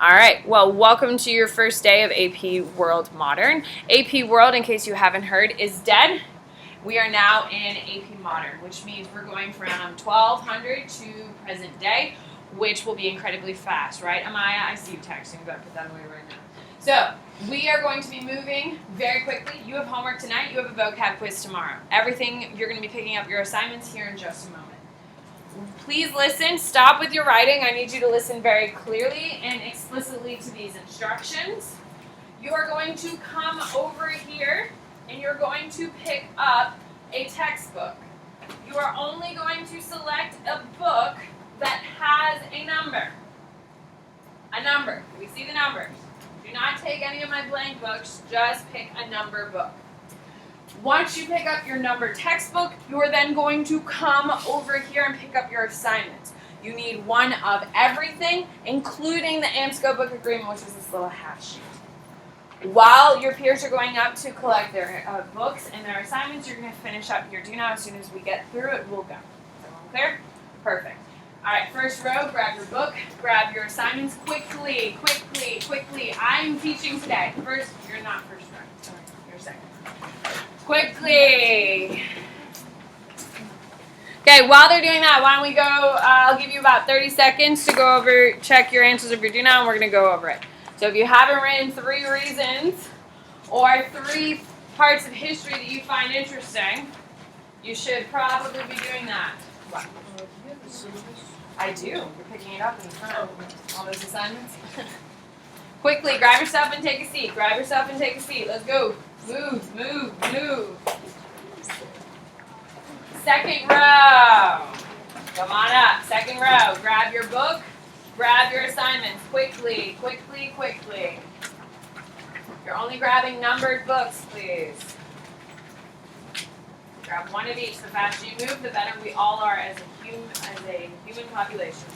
All right, well, welcome to your first day of AP World Modern. AP World, in case you haven't heard, is dead. We are now in AP Modern, which means we're going from 1200 to present day, which will be incredibly fast, right, Amaya? I see you texting, but put that away right now. So, we are going to be moving very quickly. You have homework tonight, you have a vocab quiz tomorrow. Everything, you're going to be picking up your assignments here in just a moment. Please listen, stop with your writing. I need you to listen very clearly and explicitly to these instructions. You are going to come over here and you're going to pick up a textbook. You are only going to select a book that has a number. A number. We see the numbers. Do not take any of my blank books, just pick a number book. Once you pick up your number textbook, you are then going to come over here and pick up your assignments. You need one of everything, including the AMSCO book agreement, which is this little half sheet. While your peers are going up to collect their books and their assignments, you're going to finish up your do now. As soon as we get through it, we'll go. Everyone clear? Perfect. All right, first row, grab your book, grab your assignments quickly, quickly, quickly. I'm teaching today. First, you're not first row. Sorry, you're second. Quickly. Okay, while they're doing that, why don't we go, I'll give you about 30 seconds to go over, check your answers of your do now, and we're going to go over it. So if you haven't written 3 reasons or 3 parts of history that you find interesting, you should probably be doing that. What? I do. You're picking it up in front. All those assignments. Quickly, grab yourself and take a seat. Grab yourself and take a seat. Let's go. Move, move, move. Second row. Come on up. Second row. Grab your book. Grab your assignments. Quickly, quickly, quickly. You're only grabbing numbered books, please. Grab one of each. The faster you move, the better we all are as a human population.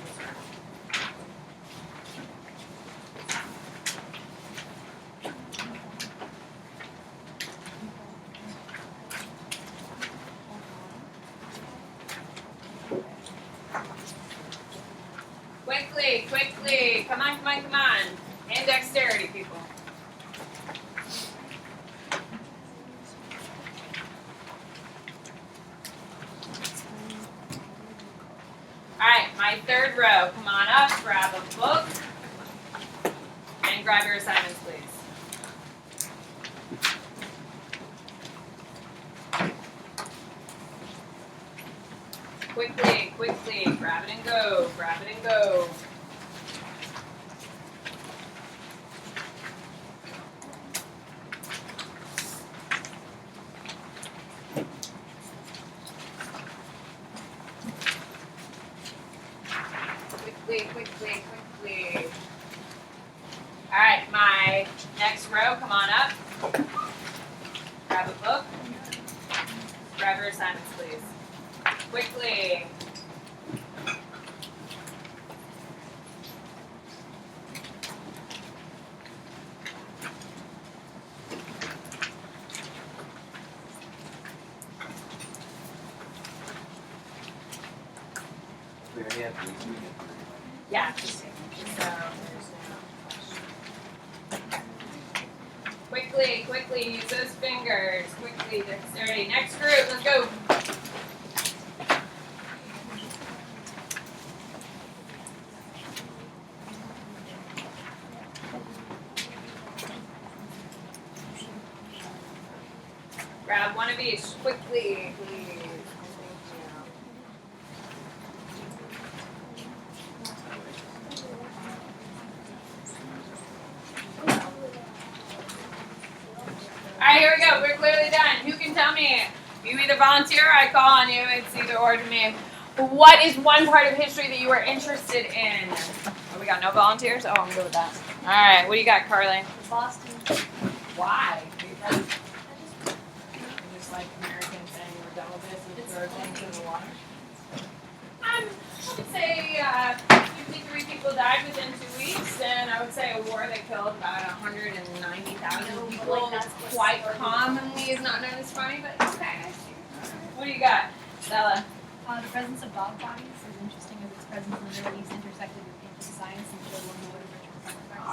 Quickly, quickly. Come on, come on, come on. And dexterity, people. All right, my third row. Come on up, grab a book, and grab your assignments, please. Quickly, quickly, grab it and go, grab it and go. Quickly, quickly, quickly. All right, my next row, come on up. Grab a book. Grab your assignments, please. Quickly. Yeah, just take so there's no question. Quickly, quickly, use those fingers. Quickly, dexterity. Next group, let's go. Grab one of each, quickly, please. Alright, here we go. We're clearly done. Who can tell me? You either volunteer or I call on you. It's either or to me. What is one part of history that you are interested in? Oh, we got no volunteers? Oh, I'm good with that. Alright, what do you got, Carly? Boston. Why? Because just like Americans saying we're done with this and throw things in the water. I would say 53 people died within 2 weeks, and I would say a war that killed about 190,000 people. That's Quite commonly is not known as funny, but okay. What do you got, Stella? The presence of dog bodies is interesting as its presence in the Middle East intersected with ancient science and showed one of the ritual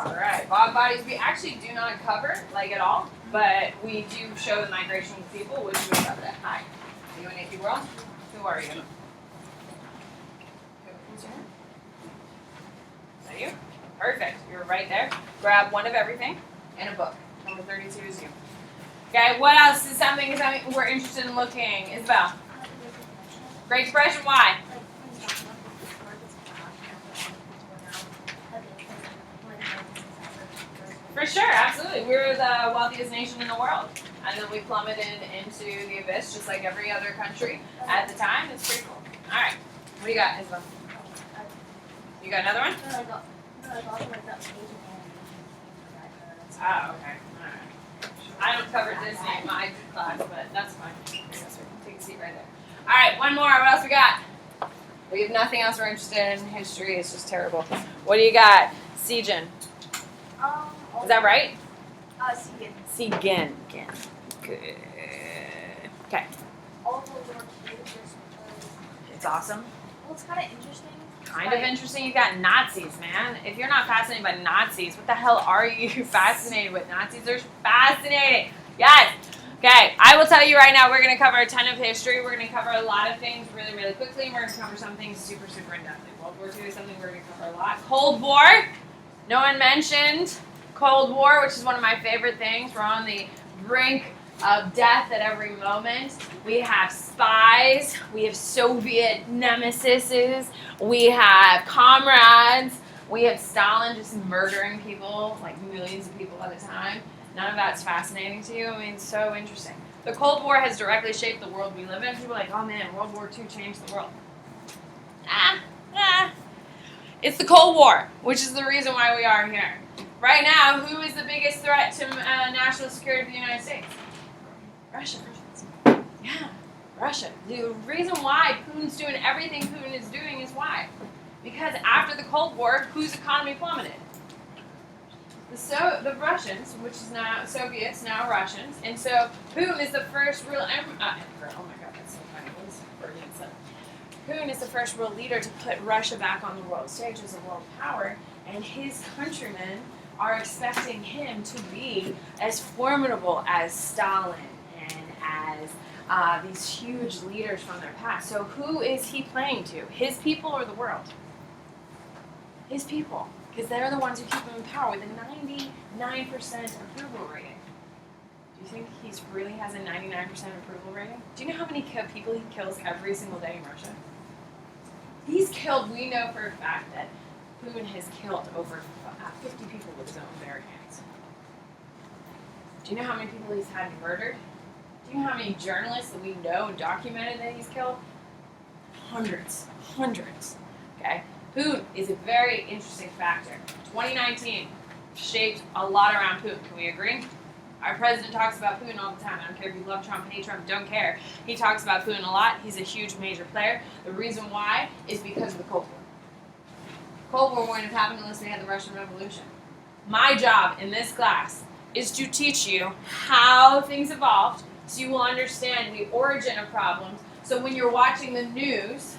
All right, bog bodies we actually do not cover like at all, but we do show the migration of people, which we cover that. Hi, are you in AP World? Who are you? Is that you? Perfect. You're right there. Grab one of everything and a book. Number 32 is you. Okay, what else is something we're interested in looking? Isabel. Great Depression, why? For sure, absolutely. We're the wealthiest nation in the world. And then we plummeted into the abyss just like every other country at the time. It's pretty cool. All right. What do you got, Isabel? You got another one? Oh, okay. All right. I don't cover Disney in my class, but that's fine. Take a seat right there. All right, one more. What else we got? We have nothing else we're interested in. History is just terrible. What do you got? Sejin. Is that right? Sejin. Good. Okay. It's awesome. Well, it's kind of interesting. Kind of interesting. You got Nazis, man. If you're not fascinated by Nazis, what the hell are you fascinated with? Nazis are fascinating. Yes. Okay, I will tell you right now, we're going to cover a ton of history. We're going to cover a lot of things really, really quickly, and we're going to cover some things super, super in-depth. World War II is something we're going to cover a lot. Cold War. No one mentioned Cold War, which is one of my favorite things. We're on the brink of death at every moment. We have spies. We have Soviet nemesises. We have comrades. We have Stalin just murdering people, like millions of people at a time. None of that's fascinating to you. I mean, it's so interesting. The Cold War has directly shaped the world we live in. People are like, oh man, World War II changed the world. It's the Cold War, which is the reason why we are here. Right now, who is the biggest threat to national security of the United States? Russia. Yeah, Russia. The reason why Putin's doing everything Putin is doing is why? Because after the Cold War, whose economy plummeted? The Russians, which is now Soviets, now Russians, and so Putin is the first real. Oh my God, that's so funny. What is Freudian said? Putin is the first world leader to put Russia back on the world stage as a world power, and his countrymen are expecting him to be as formidable as Stalin and as these huge leaders from their past. So who is he playing to? His people or the world? His people. Because they're the ones who keep him in power with a 99% approval rating. Do you think he really has a 99% approval rating? Do you know how many people he kills every single day in Russia? We know for a fact that Putin has killed over 50 people with his own bare hands. Do you know how many people he's had murdered? Do you know how many journalists that we know and documented that he's killed? Hundreds. Okay? Putin is a very interesting factor. 2019 shaped a lot around Putin. Can we agree? Our president talks about Putin all the time. I don't care if you love Trump, hate Trump, don't care. He talks about Putin a lot. He's a huge major player. The reason why is because of the Cold War. Cold War wouldn't have happened unless we had the Russian Revolution. My job in this class is to teach you how things evolved so you will understand the origin of problems. So when you're watching the news,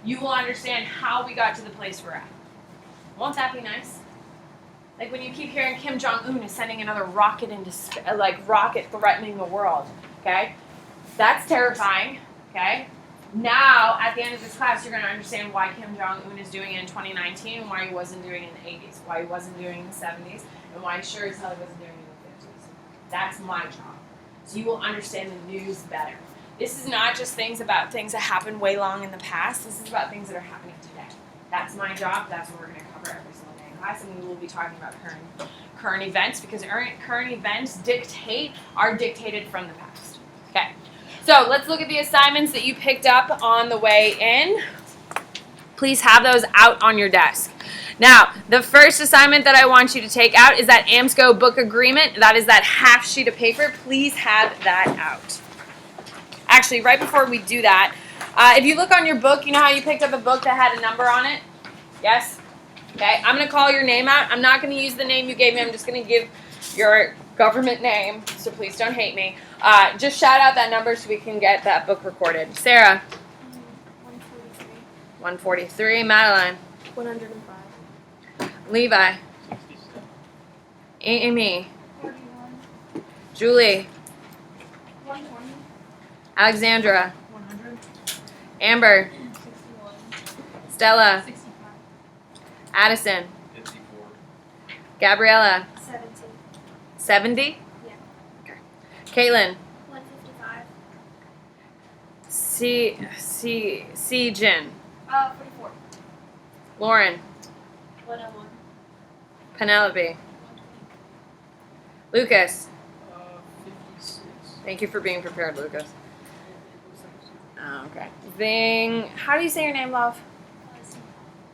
you will understand how we got to the place we're at. Won't that be nice? Like when you keep hearing Kim Jong-un is sending another rocket rocket threatening the world, okay? That's terrifying, okay? Now, at the end of this class, you're going to understand why Kim Jong-un is doing it in 2019 and why he wasn't doing it in the 80s, why he wasn't doing it in the 70s, and why sure as hell he wasn't doing it in the 50s. That's my job. So you will understand the news better. This is not just things about things that happened way long in the past. This is about things that are happening today. That's my job. That's what we're going to cover every single day in class, and we will be talking about current events because current events are dictated from the past. Okay. So let's look at the assignments that you picked up on the way in. Please have those out on your desk. Now, the first assignment that I want you to take out is that AMSCO book agreement. That is that half sheet of paper. Please have that out. Actually, right before we do that, if you look on your book, you know how you picked up a book that had a number on it? Yes? Okay, I'm going to call your name out. I'm not going to use the name you gave me. I'm just going to give your government name, so please don't hate me. Just shout out that number so we can get that book recorded. Sarah? 143. 143. Madeline? 105. Levi? 67. Amy. 41. Julie. 120. Alexandra. 100. Amber. 61. Stella. 65. Addison. 54. Gabriella. 70. 70. Yeah. Okay. Caitlin. 155. Jin. 44. Lauren. 101. Penelope. 120. Lucas. 56. Thank you for being prepared, Lucas. Oh, okay. Zing. How do you say your name, love?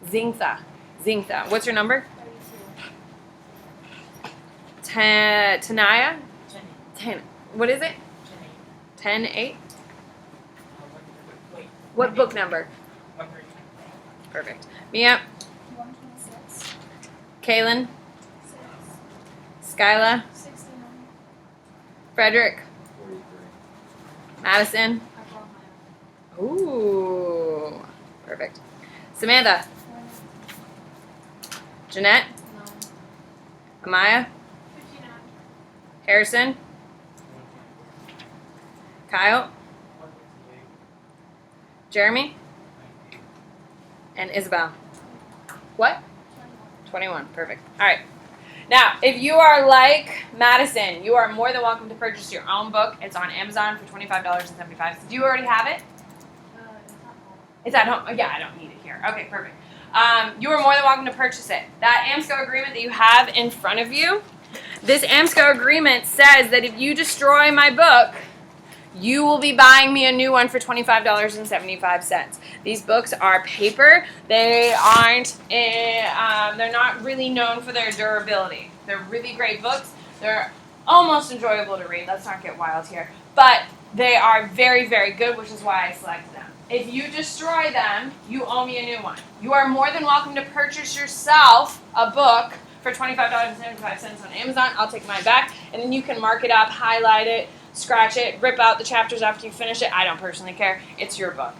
Zingtha. Zingtha. What's your number? 32. Tanaya? 10. What is it? 10-8? What book number? Perfect. Mia? 126. Kaylin? 6. Skyla? 69. Frederick? 43. Madison? I brought my Ooh. Perfect. Samantha? own. Jeanette? 9. Amaya? 59. Harrison? Kyle? Jeremy? And Isabel? What? 21. Perfect. All right. Now, if you are like Madison, you are more than welcome to purchase your own book. It's on Amazon for $25.75. Do you already have it? It's at home. Oh, yeah, I don't need it here. Okay, perfect. You are more than welcome to purchase it. That AMSCO agreement that you have in front of you, this AMSCO agreement says that if you destroy my book, you will be buying me a new one for $25.75. These books are paper. They aren't, they're not really known for their durability. They're really great books. They're almost enjoyable to read. Let's not get wild here. But they are very, very good, which is why I selected them. If you destroy them, you owe me a new one. You are more than welcome to purchase yourself a book for $25.75 on Amazon. I'll take mine back, and then you can mark it up, highlight it, scratch it, rip out the chapters after you finish it. I don't personally care. It's your book.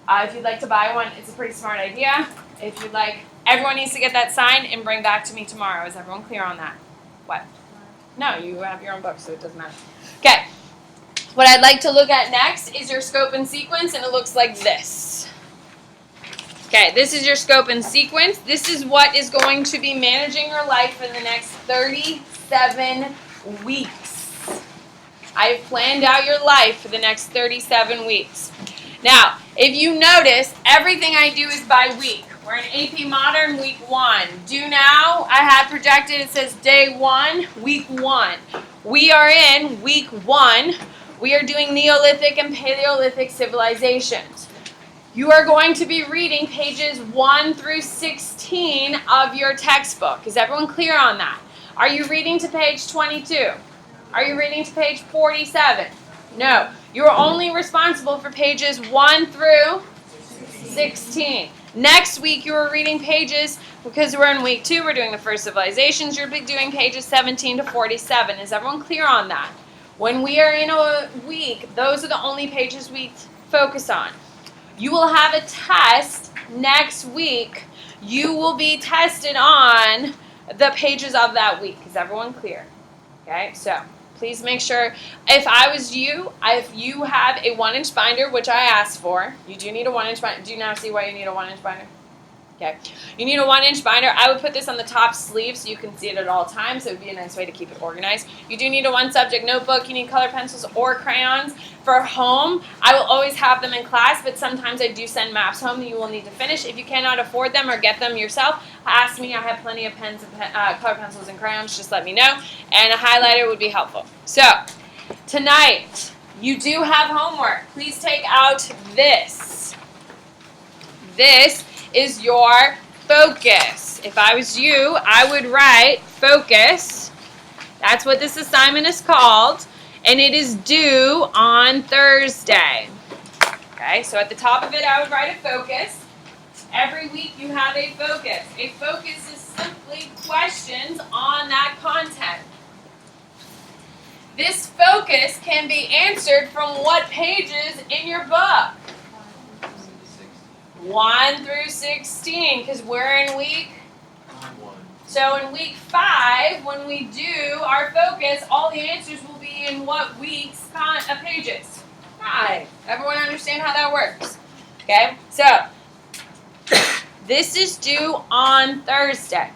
If you'd like to buy one, it's a pretty smart idea. If you'd like, everyone needs to get that signed and bring back to me tomorrow. Is everyone clear on that? What? No, you have your own book, so it doesn't matter. Okay. What I'd like to look at next is your scope and sequence, and it looks like this. Okay, this is your scope and sequence. This is what is going to be managing your life in the next 37 weeks. I've planned out your life for the next 37 weeks. Now, if you notice, everything I do is by week. We're in AP Modern, week 1. Do now, I had projected, it says day 1, week 1. We are in week 1. We are doing Neolithic and Paleolithic civilizations. You are going to be reading pages 1 through 16 of your textbook. Is everyone clear on that? Are you reading to page 22? Are you reading to page 47? No. You're only responsible for pages 1 through 16. Next week, you are reading pages, because we're in week 2, we're doing the first civilizations, you'll be doing pages 17 to 47. Is everyone clear on that? When we are in a week, those are the only pages we focus on. You will have a test next week. You will be tested on the pages of that week. Is everyone clear? Okay, so please make sure, if I was you, if you have a 1-inch binder, which I asked for, you do need a 1-inch binder. Do you now see why you need a 1-inch binder? Okay, you need a 1-inch binder. I would put this on the top sleeve so you can see it at all times. So it would be a nice way to keep it organized. You do need a 1-subject notebook. You need color pencils or crayons. For home, I will always have them in class, but sometimes I do send maps home that you will need to finish. If you cannot afford them or get them yourself, ask me. I have plenty of pens, and color pencils, and crayons. Just let me know. And a highlighter would be helpful. So, tonight, you do have homework. Please take out this. This is your focus. If I was you, I would write focus. That's what this assignment is called. And it is due on Thursday. Okay, so at the top of it, I would write a focus. Every week you have a focus. A focus is simply questions on that content. This focus can be answered from what pages in your book? 1 through 16, because we're in week So in week 5, when we do our focus, all the answers will be in what week's pages? 5. Everyone understand how that works? Okay, so this is due on Thursday.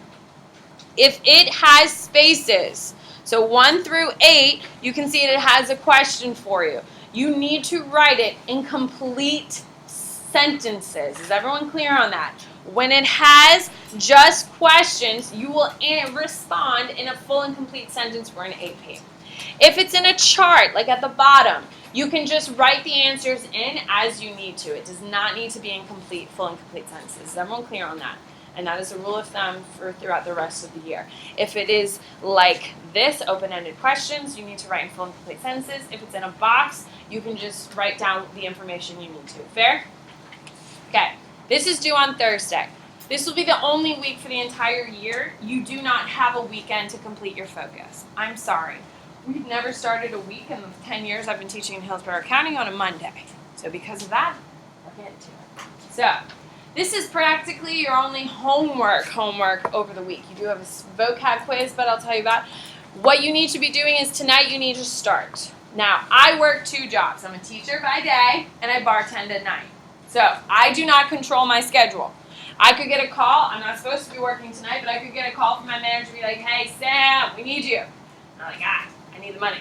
If it has spaces, so 1 through 8, you can see it has a question for you. You need to write it in complete sentences. Is everyone clear on that? When it has just questions, you will respond in a full and complete sentence for an AP. If it's in a chart, like at the bottom, you can just write the answers in as you need to. It does not need to be in full and complete sentences. Is everyone clear on that? And that is a rule of thumb for throughout the rest of the year. If it is like this, open-ended questions, you need to write in full and complete sentences. If it's in a box, you can just write down the information you need to. Fair? Okay. This is due on Thursday. This will be the only week for the entire year. You do not have a weekend to complete your focus. I'm sorry. We've never started a week in the 10 years I've been teaching in Hillsborough County on a Monday. So because of that, we'll get to it. So, this is practically your only homework over the week. You do have a vocab quiz, but I'll tell you about. What you need to be doing is tonight you need to start. Now, I work 2 jobs. I'm a teacher by day, and I bartend at night. So, I do not control my schedule. I could get a call. I'm not supposed to be working tonight, but I could get a call from my manager and be like, hey, Sam, we need you. I'm like, I need the money.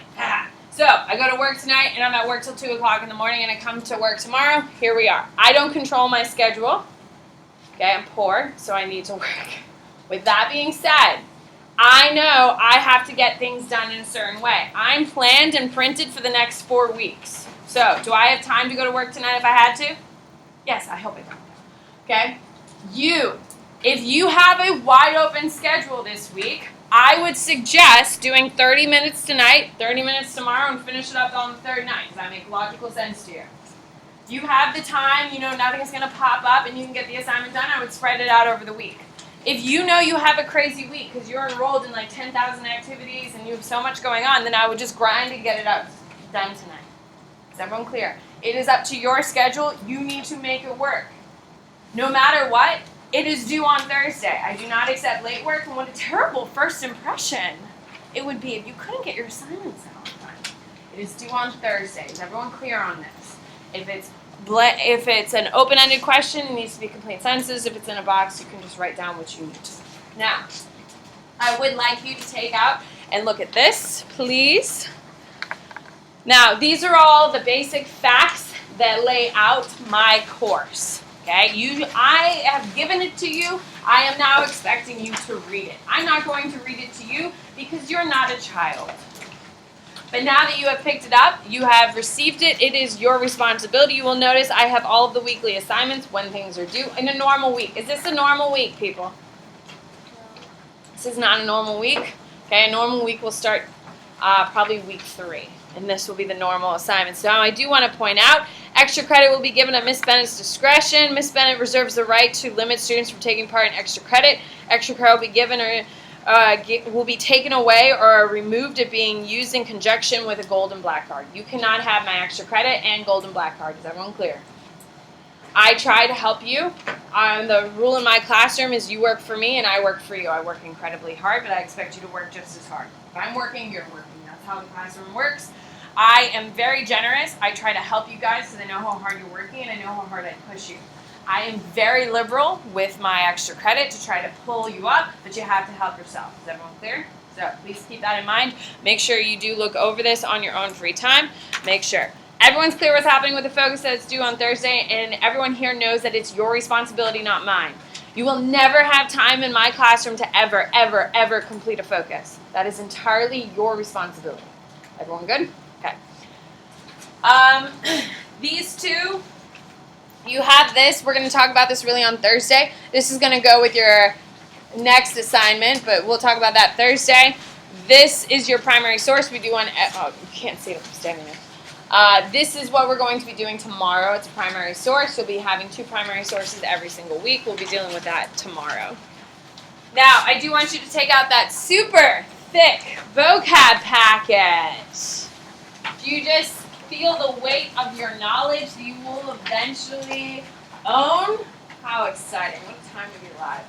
So, I go to work tonight, and I'm at work till 2 o'clock in the morning, and I come to work tomorrow. Here we are. I don't control my schedule. Okay, I'm poor, so I need to work. With that being said, I know I have to get things done in a certain way. I'm planned and printed for the next 4 weeks. So, do I have time to go to work tonight if I had to? Yes, I hope I do. Okay? If you have a wide open schedule this week, I would suggest doing 30 minutes tonight, 30 minutes tomorrow, and finish it up on the 3rd night. Does that make logical sense to you? You have the time, nothing's going to pop up and you can get the assignment done, I would spread it out over the week. If you know you have a crazy week because you're enrolled in like 10,000 activities and you have so much going on, then I would just grind and get it done tonight. Is everyone clear? It is up to your schedule. You need to make it work. No matter what, it is due on Thursday. I do not accept late work, and what a terrible first impression it would be if you couldn't get your assignments out on time. It is due on Thursday. Is everyone clear on this? If it's an open-ended question, it needs to be complete sentences. If it's in a box, you can just write down what you need. Now, I would like you to take out and look at this, please. Now, these are all the basic facts that lay out my course. Okay, I have given it to you. I am now expecting you to read it. I'm not going to read it to you because you're not a child. But now that you have picked it up, you have received it, it is your responsibility. You will notice I have all of the weekly assignments when things are due in a normal week. Is this a normal week, people? This is not a normal week. Okay, a normal week will start probably week 3. And this will be the normal assignments. Now, I do want to point out, extra credit will be given at Miss Bennett's discretion. Miss Bennett reserves the right to limit students from taking part in extra credit. Extra credit will be given or will be taken away or removed if being used in conjunction with a gold and black card. You cannot have my extra credit and gold and black card. Is everyone clear? I try to help you. The rule in my classroom is you work for me and I work for you. I work incredibly hard, but I expect you to work just as hard. If I'm working, you're working. That's how the classroom works. I am very generous. I try to help you guys because I know how hard you're working and I know how hard I push you. I am very liberal with my extra credit to try to pull you up, but you have to help yourself. Is everyone clear? So please keep that in mind. Make sure you do look over this on your own free time. Make sure everyone's clear what's happening with the focus that's due on Thursday, and everyone here knows that it's your responsibility, not mine. You will never have time in my classroom to ever, ever, ever complete a focus. That is entirely your responsibility. Everyone good? Okay. These two, you have this. We're going to talk about this really on Thursday. This is going to go with your next assignment, but we'll talk about that Thursday. This is your primary source. We do one, you can't see it if I'm standing there. This is what we're going to be doing tomorrow. It's a primary source. You'll be having 2 primary sources every single week. We'll be dealing with that tomorrow. Now, I do want you to take out that super thick vocab packet. Do you just feel the weight of your knowledge that you will eventually own? How exciting. What time to be live?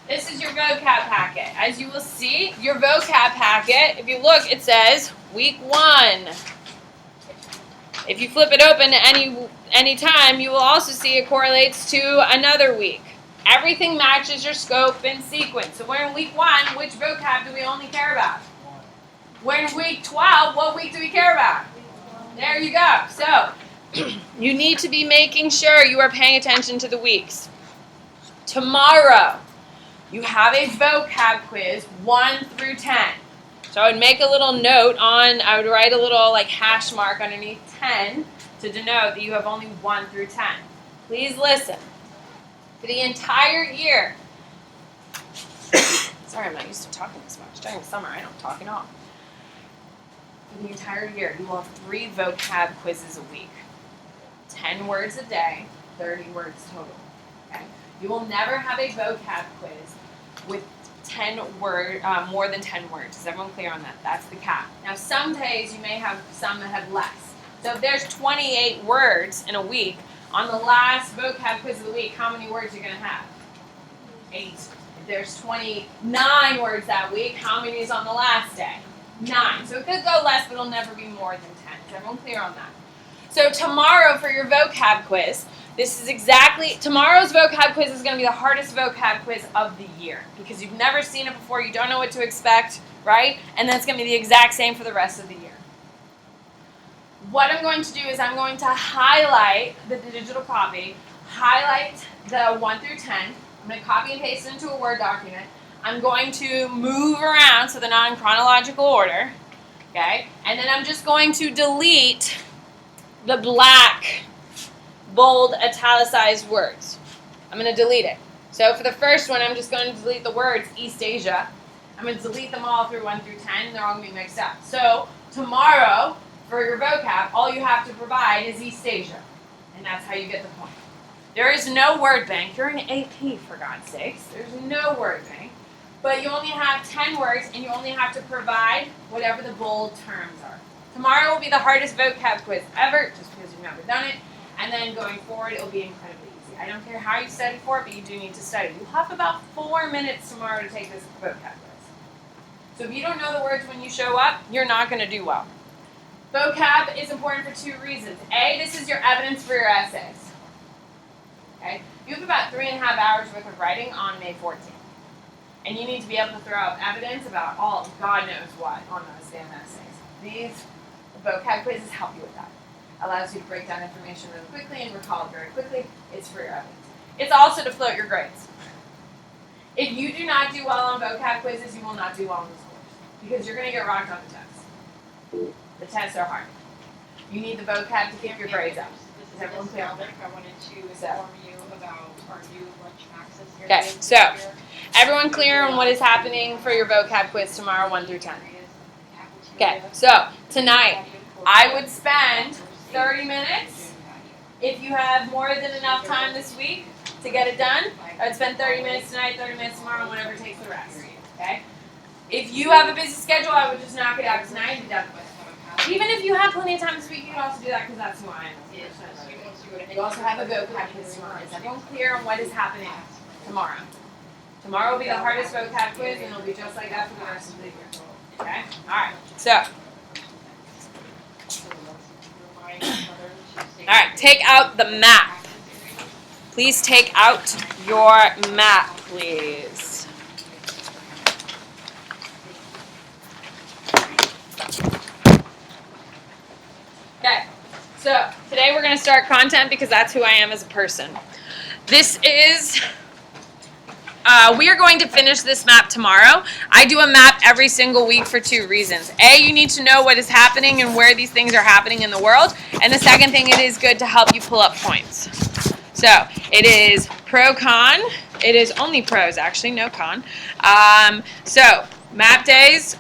This is your vocab packet. As you will see, your vocab packet, if you look, it says week 1. If you flip it open any time, you will also see it correlates to another week. Everything matches your scope and sequence. So we're in week 1. Which vocab do we only care about? We're in week 12. What week do we care about? There you go. So you need to be making sure you are paying attention to the weeks. Tomorrow, you have a vocab quiz 1 through 10. So I would make a little note I would write a little like hash mark underneath 10 to denote that you have only 1 through 10. Please listen. For the entire year, sorry, I'm not used to talking this much. During the summer, I don't talk at all. For the entire year, you will have 3 vocab quizzes a week. 10 words a day, 30 words total. Okay? You will never have a vocab quiz with more than 10 words. Is everyone clear on that? That's the cap. Now, some days you may have some that have less. So if there's 28 words in a week, on the last vocab quiz of the week, how many words are you going to have? 8. If there's 29 words that week, how many is on the last day? 9. So it could go less, but it'll never be more than 10. Is everyone clear on that? So tomorrow for your vocab quiz, tomorrow's vocab quiz is going to be the hardest vocab quiz of the year because you've never seen it before, you don't know what to expect, right? And then it's going to be the exact same for the rest of the year. What I'm going to do is I'm going to highlight the digital copy, highlight the 1 through 10. I'm going to copy and paste it into a Word document. I'm going to move around so they're not in chronological order, okay? And then I'm just going to delete the black, bold, italicized words. I'm going to delete it. So for the first one, I'm just going to delete the words East Asia. I'm going to delete them all through 1 through 10. They're all going to be mixed up. So tomorrow, for your vocab, all you have to provide is East Asia. And that's how you get the point. There is no word bank. You're in AP, for God's sakes. There's no word bank. But you only have 10 words, and you only have to provide whatever the bold terms are. Tomorrow will be the hardest vocab quiz ever, just because you've never done it. And then going forward, it will be incredibly easy. I don't care how you study for it, but you do need to study. You'll have about 4 minutes tomorrow to take this vocab quiz. So if you don't know the words when you show up, you're not going to do well. Vocab is important for 2 reasons. A, this is your evidence for your essays. Okay? You have about 3.5 hours worth of writing on May 14th. And you need to be able to throw out evidence about all, God knows what, on those damn essays. These vocab quizzes help you with that. Allows you to break down information really quickly and recall it very quickly. It's for your evidence. It's also to float your grades. If you do not do well on vocab quizzes, you will not do well on this course. Because you're going to get rocked on the tests. The tests are hard. You need the vocab to keep your grades up. Is everyone clear? I wanted to inform you about our new lunch access area. Okay, so everyone clear on what is happening for your vocab quiz tomorrow, 1 through 10? Okay, so tonight I would spend 30 minutes. If you have more than enough time this week to get it done, I would spend 30 minutes tonight, 30 minutes tomorrow, and whatever takes the rest. Okay? If you have a busy schedule, I would just knock it out tonight and be done with it. Even if you have plenty of time this week, you can also do that because that's who I am. You also have a vocab quiz tomorrow. Is everyone clear on what is happening tomorrow? Tomorrow will be the hardest vocab quiz, and it'll be just like that for the rest of the year. Okay? Alright, so. Alright, take out the map. Please take out your map, please. Okay, so today we're going to start content because that's who I am as a person. This is, we are going to finish this map tomorrow. I do a map every single week for 2 reasons. A, you need to know what is happening and where these things are happening in the world. And the second thing, it is good to help you pull up points. So it is pro-con. It is only pros, actually, no con. So map days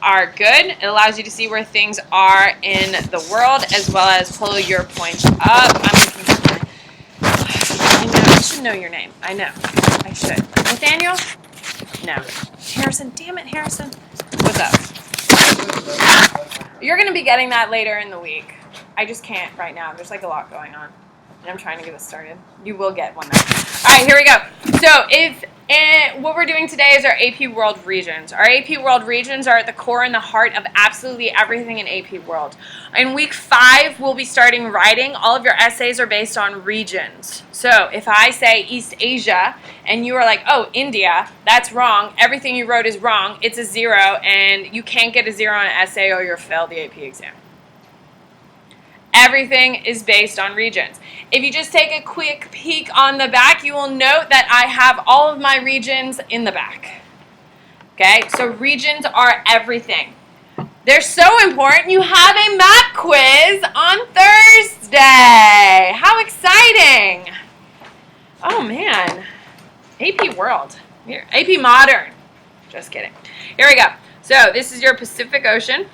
are good. It allows you to see where things are in the world as well as pull your points up. I'm looking for I should know your name. I know. I should. Nathaniel? No. Harrison. Damn it, Harrison. What's up? You're going to be getting that later in the week. I just can't right now. There's like a lot going on. And I'm trying to get us started. You will get one now. All right, here we go. So what we're doing today is our AP World regions. Our AP World regions are at the core and the heart of absolutely everything in AP World. In week 5, we'll be starting writing. All of your essays are based on regions. So if I say East Asia and you are like, oh, India, that's wrong. Everything you wrote is wrong. It's a 0, and you can't get a 0 on an essay or you'll fail the AP exam. Everything is based on regions. If you just take a quick peek on the back, you will note that I have all of my regions in the back. Okay, so regions are everything. They're so important. You have a map quiz on Thursday. How exciting. Oh, man. AP World. Here, AP Modern. Just kidding. Here we go. So this is your Pacific Ocean.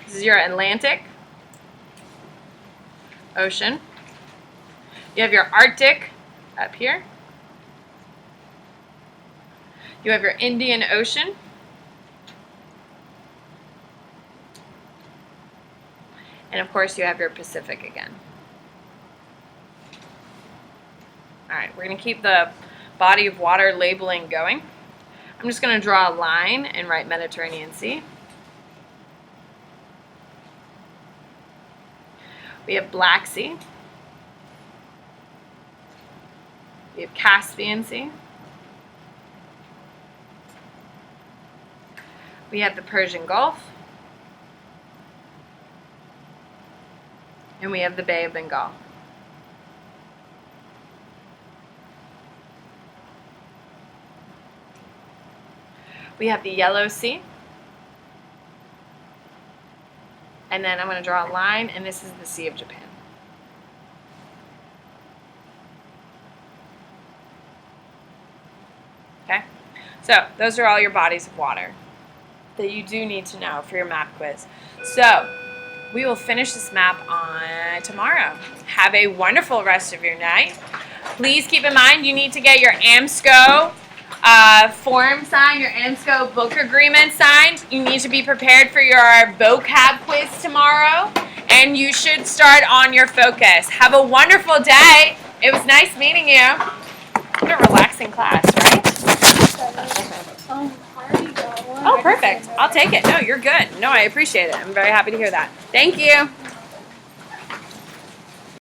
This is your Atlantic Ocean. You have your Arctic up here. You have your Indian Ocean. And of course you have your Pacific again. Alright, we're going to keep the body of water labeling going. I'm just going to draw a line and write Mediterranean Sea. We have Black Sea. We have Caspian Sea. We have the Persian Gulf. And we have the Bay of Bengal. We have the Yellow Sea. And then I'm going to draw a line, and this is the Sea of Japan. Okay? So, those are all your bodies of water that you do need to know for your map quiz. So, we will finish this map on tomorrow. Have a wonderful rest of your night. Please keep in mind you need to get your AMSCO form signed, your AMSCO book agreement signed. You need to be prepared for your vocab quiz tomorrow, and you should start on your focus. Have a wonderful day. It was nice meeting you. What a relaxing class, right? I already got one. Oh, perfect. I'll take it. No, you're good. No, I appreciate it. I'm very happy to hear that. Thank you.